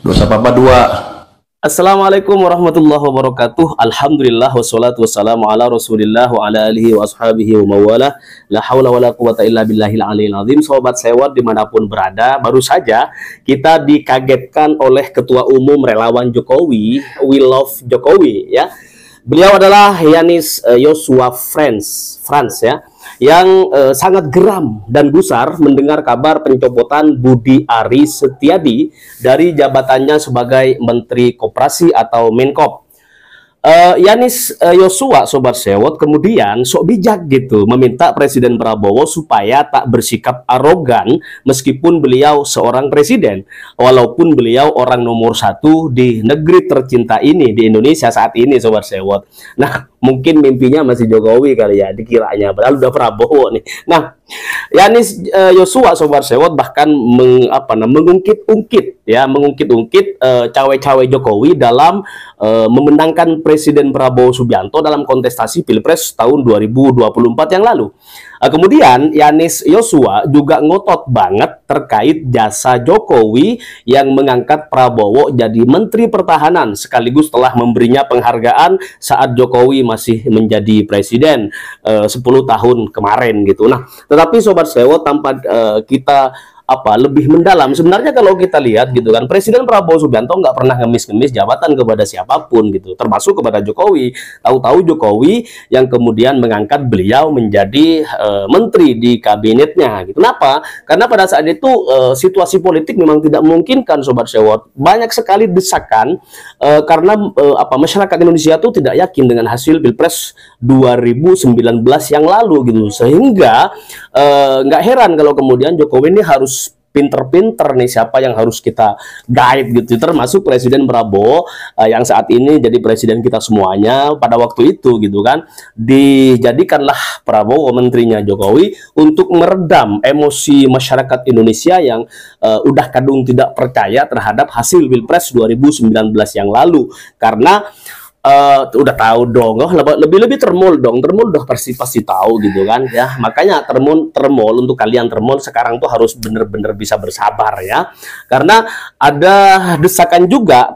Dosa Papa dua. Assalamualaikum warahmatullahi wabarakatuh. Alhamdulillah wassalatu wassalamu ala Rasulillah wa ala alihi wa ashabihi wa mawala. La haula wala quwata illa billahil aliyil azim. Sobat sewot dimanapun berada, baru saja kita dikagetkan oleh Ketua Umum Relawan Jokowi, We Love Jokowi ya. Beliau adalah Yanis Joshua Frans ya, yang sangat geram dan gusar mendengar kabar pencopotan Budi Aris Setiadi dari jabatannya sebagai Menteri Koperasi atau Menkop. Yanis Joshua, Sobat Sewot, kemudian sok bijak gitu meminta Presiden Prabowo supaya tak bersikap arogan meskipun beliau seorang presiden, walaupun beliau orang nomor satu di negeri tercinta ini, di Indonesia saat ini, Sobat Sewot. Nah, mungkin mimpinya masih Jokowi kali ya, dikiranya, padahal udah Prabowo nih. Nah, Yanis Joshua, Sobat Sewot, bahkan mengungkit-ungkit cawe-cawe Jokowi dalam memenangkan Presiden Prabowo Subianto dalam kontestasi Pilpres tahun 2024 yang lalu. Kemudian Yanis Joshua juga ngotot banget terkait jasa Jokowi yang mengangkat Prabowo jadi Menteri Pertahanan sekaligus telah memberinya penghargaan saat Jokowi masih menjadi presiden 10 tahun kemarin gitu. Nah, tetapi Sobat Sewot, tanpa kita lebih mendalam, sebenarnya kalau kita lihat gitu kan, Presiden Prabowo Subianto nggak pernah ngemis-ngemis jabatan kepada siapapun gitu, termasuk kepada Jokowi. Tahu-tahu Jokowi yang kemudian mengangkat beliau menjadi menteri di kabinetnya gitu. Kenapa? Karena pada saat itu situasi politik memang tidak memungkinkan, Sobat Sewot. Banyak sekali desakan karena masyarakat Indonesia itu tidak yakin dengan hasil Pilpres 2019 yang lalu gitu, sehingga nggak heran kalau kemudian Jokowi ini harus pinter-pinter nih siapa yang harus kita guide gitu, termasuk Presiden Prabowo yang saat ini jadi presiden kita semuanya. Pada waktu itu gitu kan, dijadikanlah Prabowo menterinya Jokowi untuk meredam emosi masyarakat Indonesia yang udah kadung tidak percaya terhadap hasil Pilpres 2019 yang lalu. Karena udah tahu dong, lebih-lebih termol udah pasti tahu gitu kan ya. Makanya termol untuk kalian termol sekarang tuh harus bener-bener bisa bersabar ya, karena ada desakan juga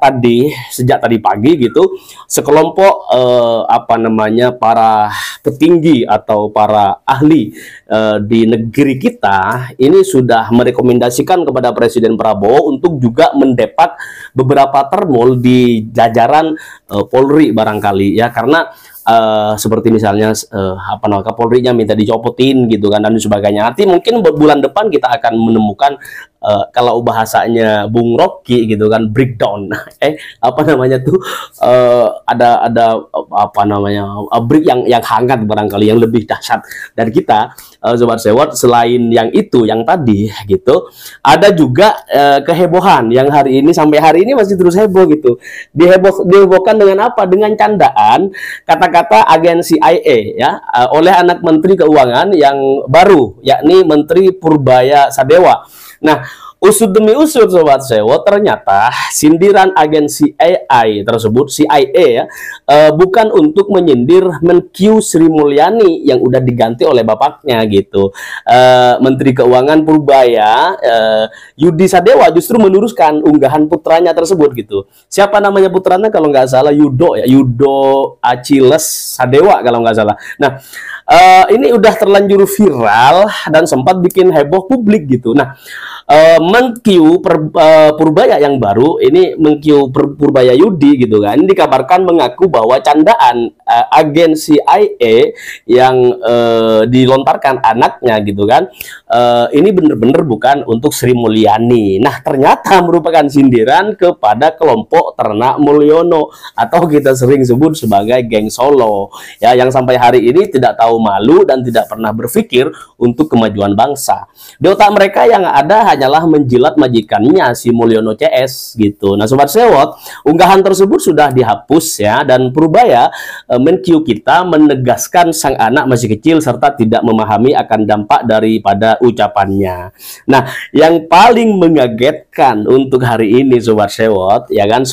sejak tadi pagi gitu, sekelompok para petinggi atau para ahli di negeri kita ini sudah merekomendasikan kepada Presiden Prabowo untuk juga mendepak beberapa termol di jajaran Polri barangkali ya, karena seperti misalnya Kapolrinya minta dicopotin gitu kan dan sebagainya. Nanti mungkin bulan depan kita akan menemukan kalau bahasanya Bung Rocky gitu kan, breakdown break yang hangat barangkali, yang lebih dahsyat dari kita. Sobat Sewot, selain yang itu yang tadi gitu, ada juga kehebohan yang hari ini sampai hari ini masih terus heboh gitu. Dihebohkan dengan apa? Dengan candaan kata-kata agensi IA ya, oleh anak Menteri Keuangan yang baru, yakni Menteri Purbaya Sadewa. Nah, usut demi usut, Sobat Sewot, ternyata sindiran agensi AI tersebut, CIA ya, bukan untuk menyindir Menkyu Sri Mulyani yang udah diganti oleh bapaknya gitu. Menteri Keuangan Purbaya Yudi Sadewa justru meluruskan unggahan putranya tersebut gitu. Siapa namanya putranya kalau nggak salah? Yudo Achilles Sadewa kalau nggak salah. Nah, ini udah terlanjur viral dan sempat bikin heboh publik gitu. Nah, Menkyu Purbaya yang baru ini, Menkyu Purbaya Yudi gitu kan, ini dikabarkan mengaku bahwa candaan agensi IA yang dilontarkan anaknya gitu kan, ini bener-bener bukan untuk Sri Mulyani. Nah, ternyata merupakan sindiran kepada kelompok ternak Mulyono atau kita sering sebut sebagai geng Solo ya, yang sampai hari ini tidak tahu malu dan tidak pernah berpikir untuk kemajuan bangsa. Di otak mereka yang ada hanyalah menjilat majikannya si Mulyono CS gitu. Nah, Sobat Sewot, unggahan tersebut sudah dihapus ya, dan Purbaya Menkyu kita menegaskan sang anak masih kecil serta tidak memahami akan dampak daripada ucapannya. Nah, yang paling mengagetkan untuk hari ini, Sobat Sewot, ya kan,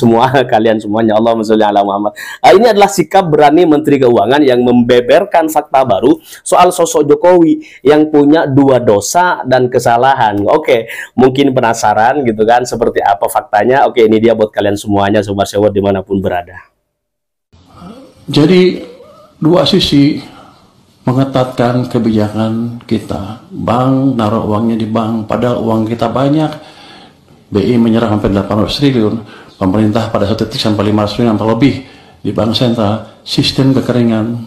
kalian semuanya, Allahumma sholli ala Muhammad. Ini adalah sikap berani Menteri Keuangan yang membeberkan fakta terbaru soal sosok Jokowi yang punya dua dosa dan kesalahan. Oke, mungkin penasaran gitu kan seperti apa faktanya? Oke, ini dia buat kalian semuanya, Sobat Sewot dimanapun berada. Jadi dua sisi mengetatkan kebijakan kita. Bank naruh uangnya di bank, padahal uang kita banyak. BI menyerah sampai 800 triliun, pemerintah pada satu titik sampai 500 triliun atau lebih di bank sentral. Sistem kekeringan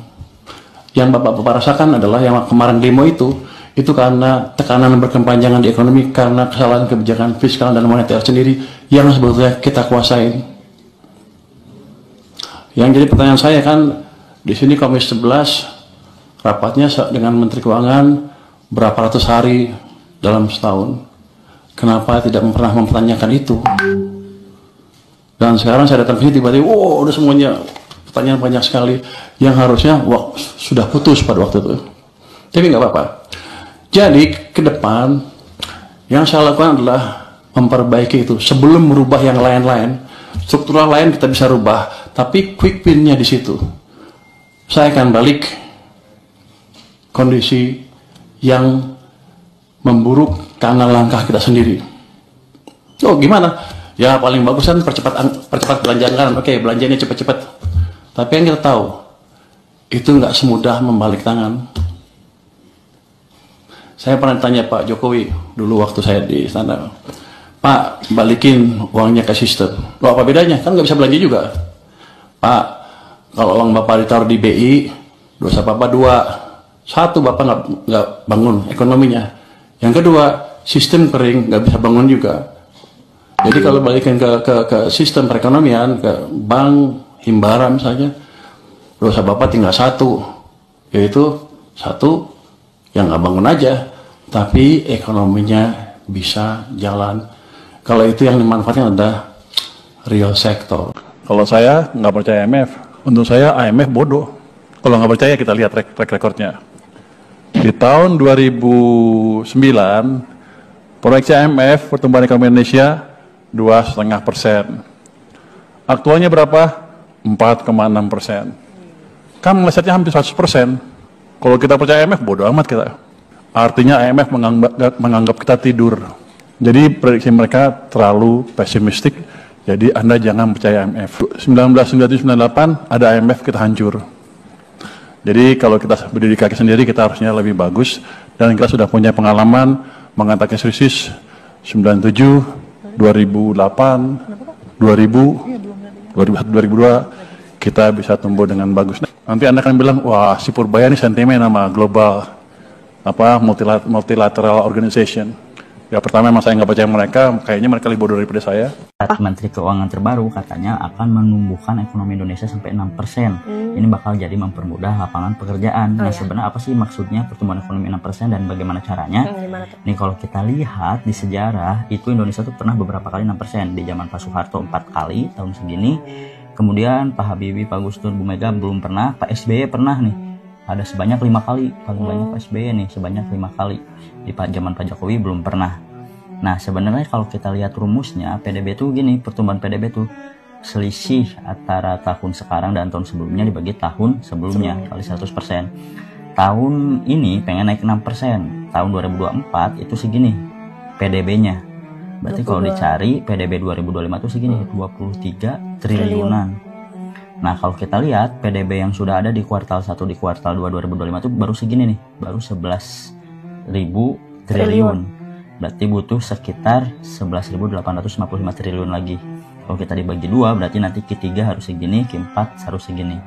yang bapak-bapak rasakan adalah yang kemarin demo itu karena tekanan berkepanjangan di ekonomi, karena kesalahan kebijakan fiskal dan moneter sendiri yang sebetulnya kita kuasain. Yang jadi pertanyaan saya kan, di sini Komisi 11 rapatnya dengan Menteri Keuangan berapa ratus hari dalam setahun. Kenapa tidak pernah mempertanyakan itu? Dan sekarang saya datang ke sini tiba-tiba, wow, udah semuanya pertanyaan banyak sekali yang harusnya sudah putus pada waktu itu. Tapi nggak apa-apa. Jadi ke depan yang saya lakukan adalah memperbaiki itu sebelum merubah yang lain-lain. Struktural lain kita bisa rubah, tapi quick win-nya di situ. Saya akan balik kondisi yang memburuk karena langkah kita sendiri. Oh gimana? Ya paling bagus kan percepat belanjaan kan. Oke, belanjanya cepat-cepat. Tapi yang kita tahu itu nggak semudah membalik tangan. Saya pernah tanya Pak Jokowi dulu waktu saya di istana, Pak, balikin uangnya ke sistem. Loh, apa bedanya? Kan nggak bisa belanja juga. Pak, kalau uang Bapak ditaruh di BI, dosa Bapak dua. Satu, Bapak nggak bangun ekonominya. Yang kedua, sistem kering, nggak bisa bangun juga. Jadi kalau balikin ke sistem perekonomian, ke bank, himbara misalnya, dosa Bapak tinggal satu, yaitu satu yang nggak bangun aja, tapi ekonominya bisa jalan. Kalau itu yang dimanfaatkan adalah real sector. Kalau saya nggak percaya IMF, untuk saya IMF bodoh. Kalau nggak percaya kita lihat track recordnya. Di tahun 2009, proyeksi IMF pertumbuhan ekonomi Indonesia 2,5%. Aktualnya berapa? 4,6%. Kan melesetnya hampir 100%. Kalau kita percaya IMF, bodoh amat kita. Artinya IMF menganggap kita tidur. Jadi prediksi mereka terlalu pesimistik. Jadi Anda jangan percaya IMF. 1997-98 ada IMF, kita hancur. Jadi kalau kita berdiri kaki sendiri, kita harusnya lebih bagus. Dan kita sudah punya pengalaman mengatasi krisis 97, 2008, 2000, 2002, kita bisa tumbuh dengan bagus. Nanti Anda akan bilang, wah si Purbaya ini sentimen sama global, multilateral organization. Ya pertama emang saya nggak percaya mereka, kayaknya mereka lebih bodoh daripada saya. Menteri Keuangan terbaru katanya akan menumbuhkan ekonomi Indonesia sampai 6%. Ini bakal jadi mempermudah lapangan pekerjaan. Nah sebenarnya apa sih maksudnya pertumbuhan ekonomi 6% dan bagaimana caranya? Nih kalau kita lihat di sejarah itu Indonesia tuh pernah beberapa kali 6%. Di zaman Pak Soeharto 4 kali tahun segini. Kemudian Pak Habibie, Pak Gus Dur, Bu Mega belum pernah. Pak SBY pernah nih. Ada sebanyak 5 kali, paling banyak Pak SBY nih sebanyak 5 kali. Di zaman Pak Jokowi belum pernah. Nah sebenarnya kalau kita lihat rumusnya PDB itu gini, pertumbuhan PDB itu selisih antara tahun sekarang dan tahun sebelumnya dibagi tahun sebelumnya kali 100%. Tahun ini pengen naik 6%, tahun 2024 itu segini PDB-nya. Berarti kalau dicari PDB 2025 itu segini 23 triliunan. Nah kalau kita lihat PDB yang sudah ada di kuartal 1 di kuartal 2 2025 itu baru segini nih, baru 11.000 triliun. Berarti butuh sekitar 11.855 triliun lagi. Kalau kita dibagi 2 berarti nanti Q3 harus segini, Q4 harus segini.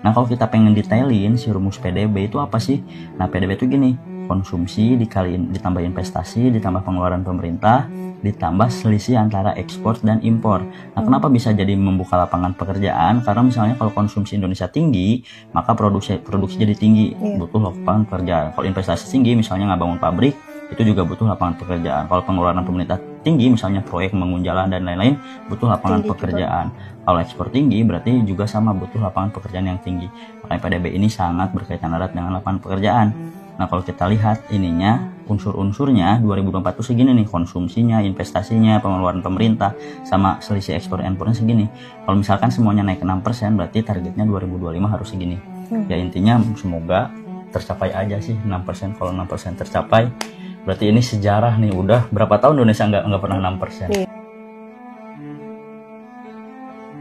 Nah kalau kita pengen detailin si rumus PDB itu apa sih? Nah PDB itu gini, konsumsi dikaliin ditambah investasi ditambah pengeluaran pemerintah ditambah selisih antara ekspor dan impor. Nah kenapa bisa jadi membuka lapangan pekerjaan? Karena misalnya kalau konsumsi Indonesia tinggi maka produksi jadi tinggi, butuh lapangan pekerjaan. Kalau investasi tinggi misalnya nggak bangun pabrik itu juga butuh lapangan pekerjaan. Kalau pengeluaran pemerintah tinggi misalnya proyek membangun jalan dan lain-lain butuh lapangan pekerjaan. Kalau ekspor tinggi berarti juga sama butuh lapangan pekerjaan yang tinggi. Makanya PDB ini sangat berkaitan erat dengan lapangan pekerjaan. Nah kalau kita lihat ininya unsur-unsurnya 2024 itu segini nih, konsumsinya, investasinya, pengeluaran pemerintah sama selisih ekspor impornya segini. Kalau misalkan semuanya naik 6% berarti targetnya 2025 harus segini. Ya intinya semoga tercapai aja sih 6%. Kalau 6% tercapai, berarti ini sejarah nih. Udah berapa tahun Indonesia nggak pernah 6%.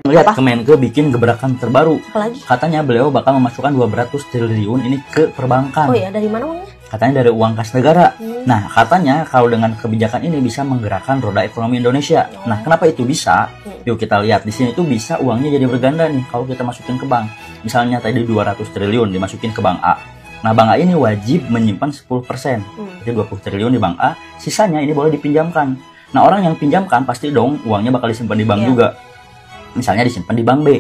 Lihat Kemenke bikin gebrakan terbaru. Apalagi? Katanya beliau bakal memasukkan 200 triliun ini ke perbankan. Oh ya, dari mana uangnya? Katanya dari uang kas negara. Nah, katanya kalau dengan kebijakan ini bisa menggerakkan roda ekonomi Indonesia. Nah, kenapa itu bisa? Yuk kita lihat di sini tuh bisa uangnya jadi berganda nih kalau kita masukin ke bank. Misalnya tadi 200 triliun dimasukin ke bank A. Nah, bank A ini wajib menyimpan 10%. Jadi 20 triliun di bank A, sisanya ini boleh dipinjamkan. Nah, orang yang pinjamkan pasti dong uangnya bakal disimpan di bank juga. Misalnya disimpan di bank B.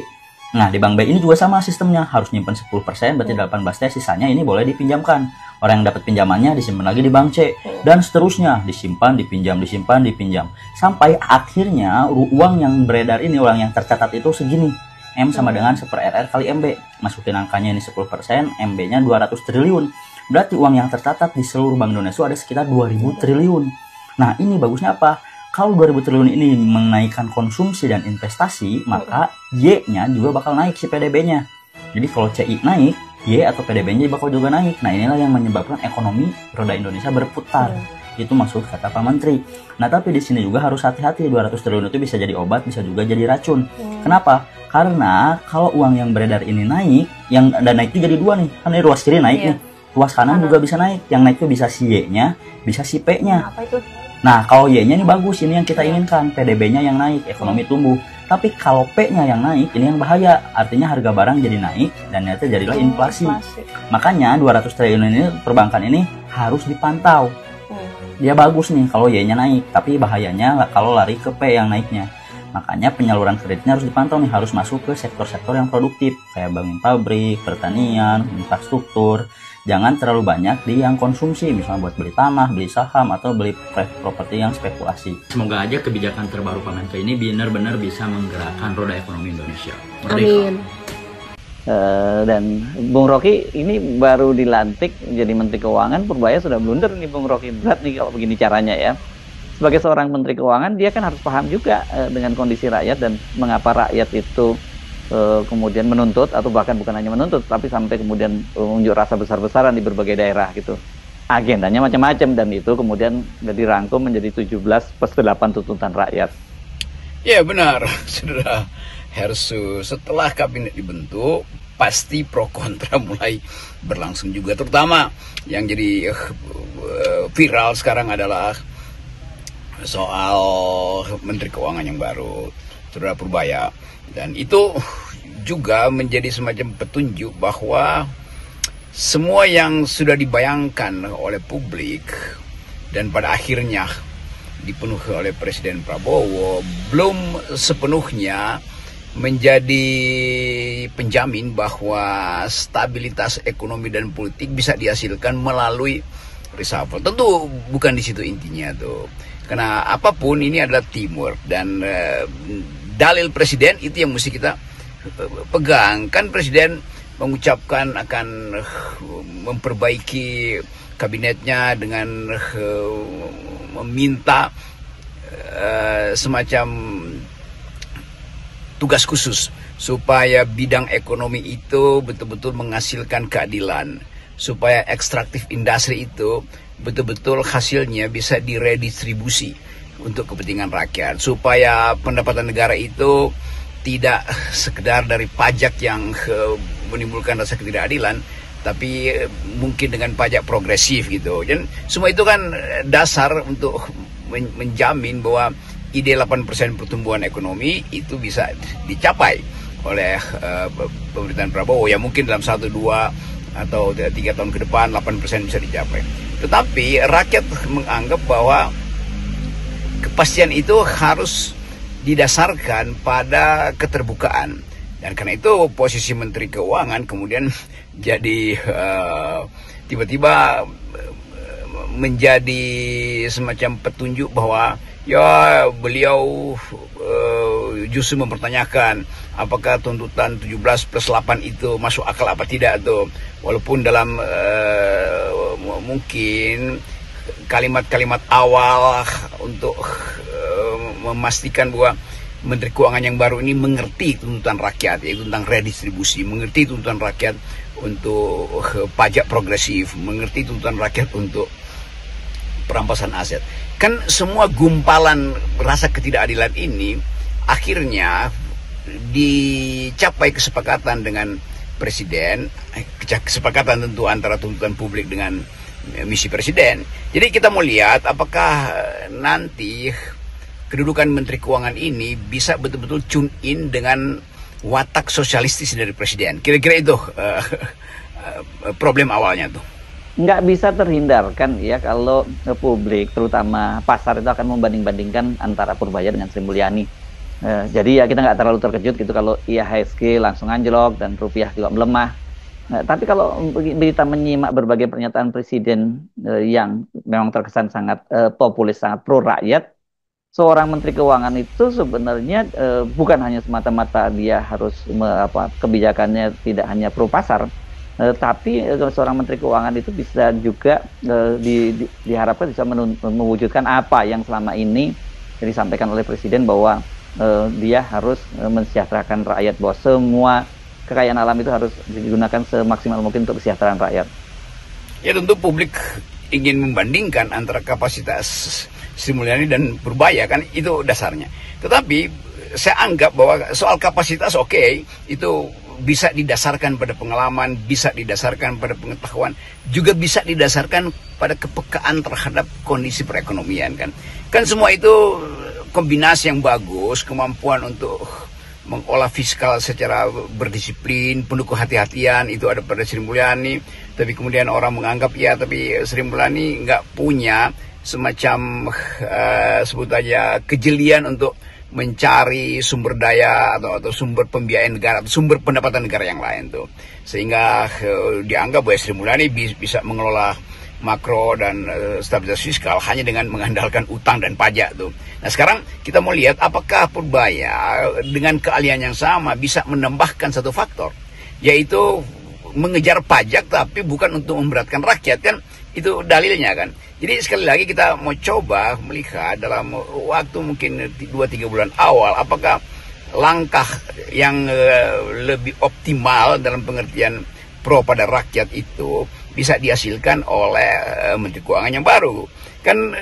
Nah, di bank B ini juga sama sistemnya, harus nyimpan 10%, berarti 18T, sisanya ini boleh dipinjamkan. Orang yang dapat pinjamannya disimpan lagi di bank C, dan seterusnya, disimpan, dipinjam, disimpan, dipinjam. Sampai akhirnya uang yang beredar ini, uang yang tercatat itu segini. M sama dengan 1/RR kali MB. Masukin angkanya ini 10%, MB-nya 200 triliun. Berarti uang yang tercatat di seluruh Bank Indonesia ada sekitar 2000 triliun. Nah, ini bagusnya apa? Kalau 2000 triliun ini menaikkan konsumsi dan investasi, maka Y-nya juga bakal naik si PDB-nya. Jadi kalau CI naik, Y atau PDB-nya bakal juga naik. Nah, inilah yang menyebabkan ekonomi roda Indonesia berputar. Itu maksud kata Pak Menteri. Nah, tapi di sini juga harus hati-hati. 200 triliun itu bisa jadi obat, bisa juga jadi racun. Kenapa? Karena kalau uang yang beredar ini naik, dan naik itu jadi dua nih. Kan ini ruas kiri naik nih. Ruas kanan juga bisa naik. Yang naik itu bisa si Y-nya, bisa si P-nya. Apa itu? Nah, kalau Y-nya ini bagus, ini yang kita inginkan, PDB-nya yang naik, ekonomi tumbuh. Tapi kalau P-nya yang naik, ini yang bahaya. Artinya harga barang jadi naik, dan ternyata jadilah inflasi. Makanya 200 triliun ini, perbankan ini harus dipantau. Dia bagus nih kalau Y-nya naik, tapi bahayanya kalau lari ke P yang naiknya. Makanya penyaluran kreditnya harus dipantau nih, harus masuk ke sektor-sektor yang produktif. Kayak bangun pabrik, pertanian, infrastruktur. Jangan terlalu banyak di yang konsumsi, misalnya buat beli tanah, beli saham, atau beli properti yang spekulasi. Semoga aja kebijakan terbaru Pak Menko ini benar-benar bisa menggerakkan roda ekonomi Indonesia. Amin. Dan Bung Rocky ini baru dilantik jadi Menteri Keuangan, Purbaya sudah blunder nih Bung Rocky. Berat nih kalau begini caranya ya. Sebagai seorang Menteri Keuangan, dia kan harus paham juga dengan kondisi rakyat dan mengapa rakyat itu kemudian menuntut, atau bahkan bukan hanya menuntut tapi sampai kemudian unjuk rasa besar-besaran di berbagai daerah gitu. Agendanya macam-macam, dan itu kemudian dirangkum menjadi 17+8 tuntutan rakyat. Ya benar, Saudara Hersu. Setelah kabinet dibentuk, pasti pro kontra mulai berlangsung juga. Terutama yang jadi viral sekarang adalah soal Menteri Keuangan yang baru, Saudara Purbaya. Dan itu juga menjadi semacam petunjuk bahwa semua yang sudah dibayangkan oleh publik dan pada akhirnya dipenuhi oleh Presiden Prabowo belum sepenuhnya menjadi penjamin bahwa stabilitas ekonomi dan politik bisa dihasilkan melalui reshuffle. Tentu bukan di situ intinya tuh. Karena apapun ini adalah teamwork, dan dalil presiden itu yang mesti kita pegang. Kan presiden mengucapkan akan memperbaiki kabinetnya dengan meminta semacam tugas khusus supaya bidang ekonomi itu betul-betul menghasilkan keadilan, supaya ekstraktif industri itu betul-betul hasilnya bisa diredistribusi untuk kepentingan rakyat, supaya pendapatan negara itu tidak sekedar dari pajak yang menimbulkan rasa ketidakadilan, tapi mungkin dengan pajak progresif gitu. Dan semua itu kan dasar untuk menjamin bahwa ide 8% pertumbuhan ekonomi itu bisa dicapai oleh pemerintahan Prabowo. Ya mungkin dalam 1, 2 atau 3 tahun ke depan 8% bisa dicapai. Tetapi rakyat menganggap bahwa kepastian itu harus didasarkan pada keterbukaan, dan karena itu posisi Menteri Keuangan kemudian jadi tiba-tiba menjadi semacam petunjuk bahwa ya beliau justru mempertanyakan apakah tuntutan 17+8 itu masuk akal apa tidak tuh, walaupun dalam mungkin kalimat-kalimat awal untuk memastikan bahwa Menteri Keuangan yang baru ini mengerti tuntutan rakyat, yaitu tentang redistribusi, mengerti tuntutan rakyat untuk pajak progresif, mengerti tuntutan rakyat untuk perampasan aset. Kan semua gumpalan rasa ketidakadilan ini akhirnya dicapai kesepakatan dengan presiden, kesepakatan tentu antara tuntutan publik dengan misi presiden. Jadi kita mau lihat apakah nanti kedudukan Menteri Keuangan ini bisa betul-betul tune in dengan watak sosialistis dari presiden. Kira-kira itu problem awalnya tuh. Nggak bisa terhindarkan ya kalau publik, terutama pasar itu akan membanding-bandingkan antara Purbaya dengan Sri Mulyani. Jadi ya kita nggak terlalu terkejut gitu kalau IHSG langsung anjlok dan rupiah juga melemah. Tapi kalau kita menyimak berbagai pernyataan presiden yang memang terkesan sangat populis, sangat pro rakyat, seorang Menteri Keuangan itu sebenarnya bukan hanya semata-mata dia harus kebijakannya tidak hanya pro pasar, tapi seorang Menteri Keuangan itu bisa juga diharapkan bisa mewujudkan apa yang selama ini disampaikan oleh presiden bahwa dia harus mensejahterakan rakyat, bahwa semua kekayaan alam itu harus digunakan semaksimal mungkin untuk kesejahteraan rakyat. Ya tentu publik ingin membandingkan antara kapasitas Sri Mulyani dan Purbaya, kan itu dasarnya. Tetapi saya anggap bahwa soal kapasitas itu bisa didasarkan pada pengalaman, bisa didasarkan pada pengetahuan, juga bisa didasarkan pada kepekaan terhadap kondisi perekonomian kan. Kan semua itu kombinasi yang bagus, kemampuan untuk mengolah fiskal secara berdisiplin, penuh kehati-hatian itu ada pada Sri Mulyani. Tapi kemudian orang menganggap ya tapi Sri Mulyani nggak punya semacam sebut aja kejelian untuk mencari sumber daya atau sumber pembiayaan negara atau sumber pendapatan negara yang lain tuh, sehingga dianggap bahwa Sri Mulyani bisa mengelola makro dan stabilitas fiskal hanya dengan mengandalkan utang dan pajak tuh. Nah sekarang kita mau lihat apakah Purbaya dengan keahlian yang sama bisa menambahkan satu faktor, yaitu mengejar pajak tapi bukan untuk memberatkan rakyat kan, itu dalilnya kan. Jadi sekali lagi kita mau coba melihat dalam waktu mungkin 2-3 bulan awal apakah langkah yang lebih optimal dalam pengertian pro pada rakyat itu bisa dihasilkan oleh Menteri Keuangan yang baru. Kan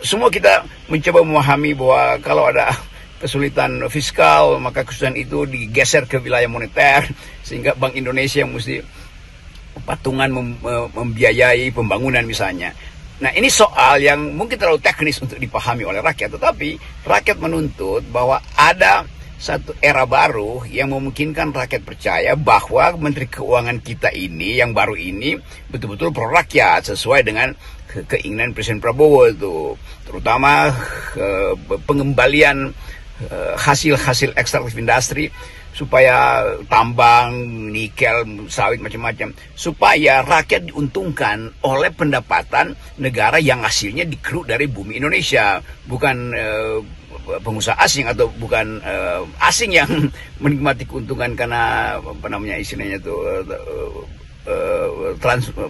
semua kita mencoba memahami bahwa kalau ada kesulitan fiskal maka kesulitan itu digeser ke wilayah moneter, sehingga Bank Indonesia yang mesti patungan membiayai pembangunan misalnya. Nah ini soal yang mungkin terlalu teknis untuk dipahami oleh rakyat, tetapi rakyat menuntut bahwa ada satu era baru yang memungkinkan rakyat percaya bahwa Menteri Keuangan kita ini yang baru ini betul-betul pro rakyat sesuai dengan keinginan Presiden Prabowo itu, terutama pengembalian hasil-hasil ekstraktif industri supaya tambang, nikel, sawit macam-macam, supaya rakyat diuntungkan oleh pendapatan negara yang hasilnya dikeruk dari bumi Indonesia, bukan pengusaha asing atau bukan asing yang menikmati keuntungan karena apa namanya istilahnya itu transfer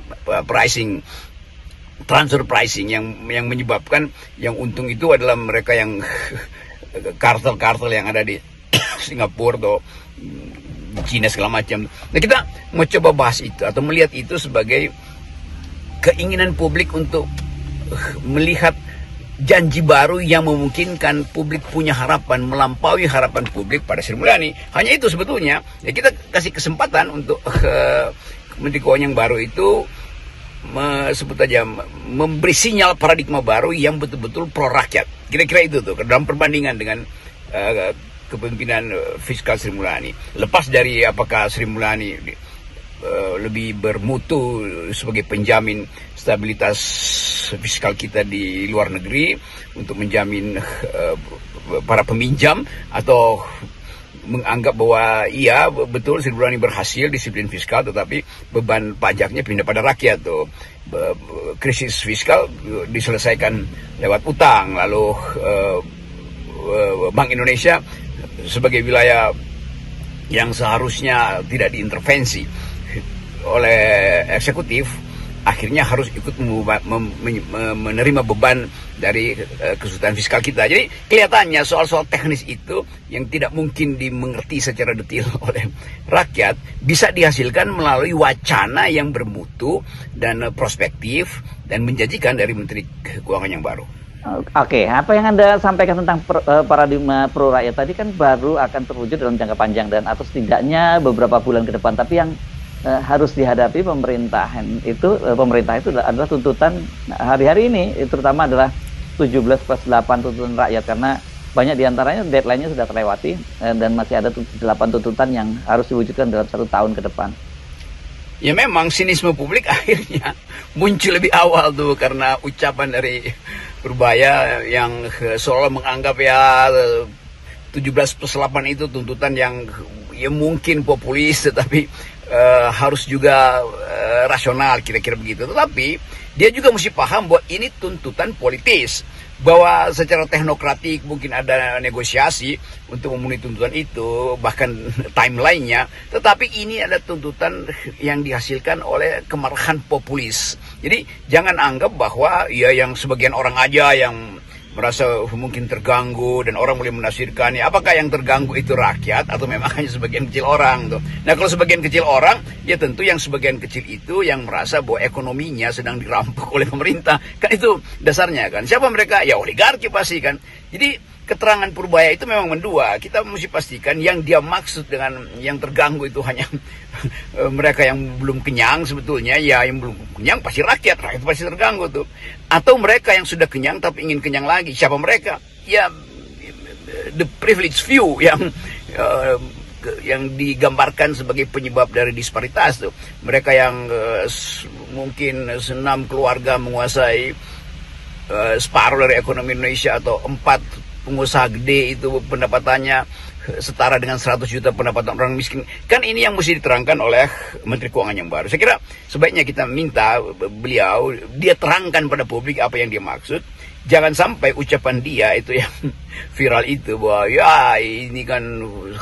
pricing yang menyebabkan yang untung itu adalah mereka yang kartel-kartel yang ada di Singapura atau Cina segala macam. Nah kita mau coba bahas itu atau melihat itu sebagai keinginan publik untuk melihat janji baru yang memungkinkan publik punya harapan melampaui harapan publik pada Sri Mulyani. Hanya itu sebetulnya. Ya kita kasih kesempatan untuk Menteri Keuangan yang baru itu sebut aja memberi sinyal paradigma baru yang betul-betul pro rakyat. Kira-kira itu tuh dalam perbandingan dengan kepemimpinan fiskal Sri Mulyani. Lepas dari apakah Sri Mulyani lebih bermutu sebagai penjamin stabilitas fiskal kita di luar negeri untuk menjamin para peminjam, atau menganggap bahwa iya betul Sri Mulyani berhasil disiplin fiskal tetapi beban pajaknya pindah pada rakyat tuh. Krisis fiskal diselesaikan lewat utang, lalu Bank Indonesia sebagai wilayah yang seharusnya tidak diintervensi oleh eksekutif akhirnya harus ikut menerima beban dari kesulitan fiskal kita. Jadi kelihatannya soal-soal teknis itu yang tidak mungkin dimengerti secara detail oleh rakyat bisa dihasilkan melalui wacana yang bermutu dan prospektif dan menjanjikan dari Menteri Keuangan yang baru. Oke, apa yang Anda sampaikan tentang paradigma pro rakyat tadi kan baru akan terwujud dalam jangka panjang dan atau setidaknya beberapa bulan ke depan. Tapi yang harus dihadapi pemerintah itu adalah tuntutan hari-hari ini, terutama adalah 17+8 tuntutan rakyat, karena banyak diantaranya deadline-nya sudah terlewati dan masih ada 8 tuntutan yang harus diwujudkan dalam 1 tahun ke depan. Ya memang sinisme publik akhirnya muncul lebih awal tuh karena ucapan dari Purbaya yang seolah menganggap ya 17+8 itu tuntutan yang ya mungkin populis tetapi harus juga rasional, kira-kira begitu. Tetapi dia juga mesti paham bahwa ini tuntutan politis, bahwa secara teknokratik mungkin ada negosiasi untuk memenuhi tuntutan itu, bahkan timelinenya, tetapi ini ada tuntutan yang dihasilkan oleh kemarahan populis. Jadi jangan anggap bahwa ya yang sebagian orang aja yang merasa mungkin terganggu dan orang mulai menafsirkan, ya apakah yang terganggu itu rakyat atau memang hanya sebagian kecil orang tuh. Nah kalau sebagian kecil orang, ya tentu yang sebagian kecil itu yang merasa bahwa ekonominya sedang dirampok oleh pemerintah, kan itu dasarnya kan. Siapa mereka? Ya oligarki pasti kan. Jadi keterangan Purbaya itu memang mendua. Kita mesti pastikan yang dia maksud dengan yang terganggu itu hanya mereka yang belum kenyang sebetulnya. Ya yang belum kenyang pasti rakyat pasti terganggu tuh. Atau mereka yang sudah kenyang tapi ingin kenyang lagi. Siapa mereka? Ya the privileged few yang digambarkan sebagai penyebab dari disparitas tuh. Mereka yang mungkin 6 keluarga menguasai separuh dari ekonomi Indonesia, atau 4 pengusaha gede itu pendapatannya setara dengan 100 juta pendapatan orang miskin. Kan ini yang mesti diterangkan oleh Menteri Keuangan yang baru. Saya kira sebaiknya kita minta beliau, dia terangkan pada publik apa yang dia maksud. Jangan sampai ucapan dia itu yang viral itu, bahwa ya ini kan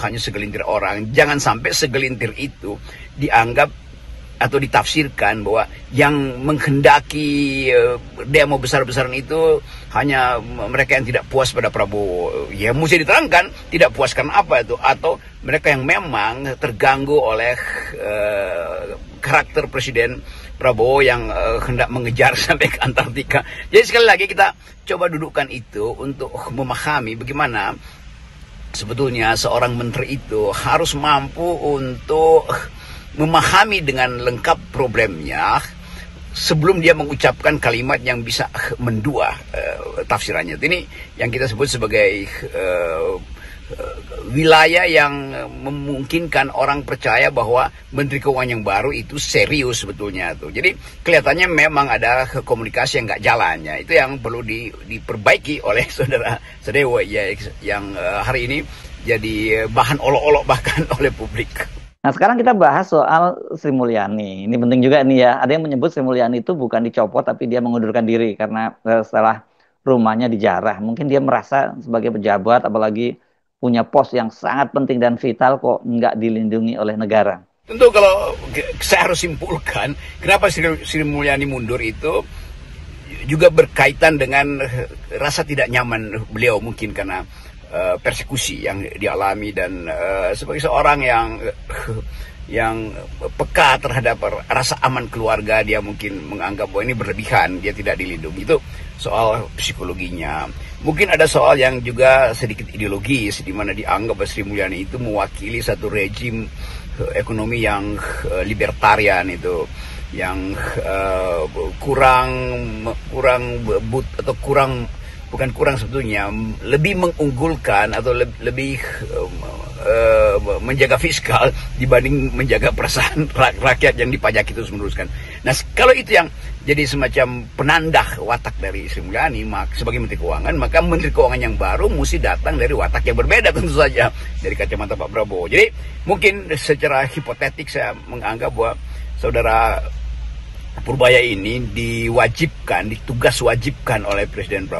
hanya segelintir orang. Jangan sampai segelintir itu dianggap atau ditafsirkan bahwa yang menghendaki demo besar-besaran itu hanya mereka yang tidak puas pada Prabowo. Ya mesti diterangkan tidak puas karena apa itu, atau mereka yang memang terganggu oleh karakter Presiden Prabowo yang hendak mengejar sampai ke Antartika. Jadi sekali lagi kita coba dudukkan itu untuk memahami bagaimana sebetulnya seorang menteri itu harus mampu untuk memahami dengan lengkap problemnya sebelum dia mengucapkan kalimat yang bisa mendua tafsirannya. Ini yang kita sebut sebagai wilayah yang memungkinkan orang percaya bahwa Menteri Keuangan yang baru itu serius sebetulnya tuh. Jadi kelihatannya memang ada komunikasi yang nggak jalannya. Itu yang perlu diperbaiki oleh saudara Sadewo ya, yang hari ini jadi bahan olok-olok bahkan oleh publik. Nah sekarang kita bahas soal Sri Mulyani. Ini penting juga nih ya. Ada yang menyebut Sri Mulyani itu bukan dicopot tapi dia mengundurkan diri karena setelah rumahnya dijarah. Mungkin dia merasa sebagai pejabat apalagi punya pos yang sangat penting dan vital kok nggak dilindungi oleh negara. Tentu kalau saya harus simpulkan kenapa Sri Mulyani mundur itu juga berkaitan dengan rasa tidak nyaman beliau mungkin karena persekusi yang dialami dan sebagai seorang yang peka terhadap rasa aman keluarga, dia mungkin menganggap bahwa ini berlebihan, dia tidak dilindungi. Itu soal psikologinya. Mungkin ada soal yang juga sedikit ideologis, di mana dianggap bahwa Sri Mulyani itu mewakili satu rejim ekonomi yang libertarian itu, yang bukan kurang sebetulnya, lebih mengunggulkan atau lebih menjaga fiskal dibanding menjaga perasaan rakyat yang dipajaki terus meneruskan. Nah kalau itu yang jadi semacam penandah watak dari Sri Mulyani sebagai Menteri Keuangan, maka Menteri Keuangan yang baru mesti datang dari watak yang berbeda tentu saja dari kacamata Pak Prabowo. Jadi mungkin secara hipotetik saya menganggap bahwa saudara Purbaya ini ditugas wajibkan oleh Presiden Prabowo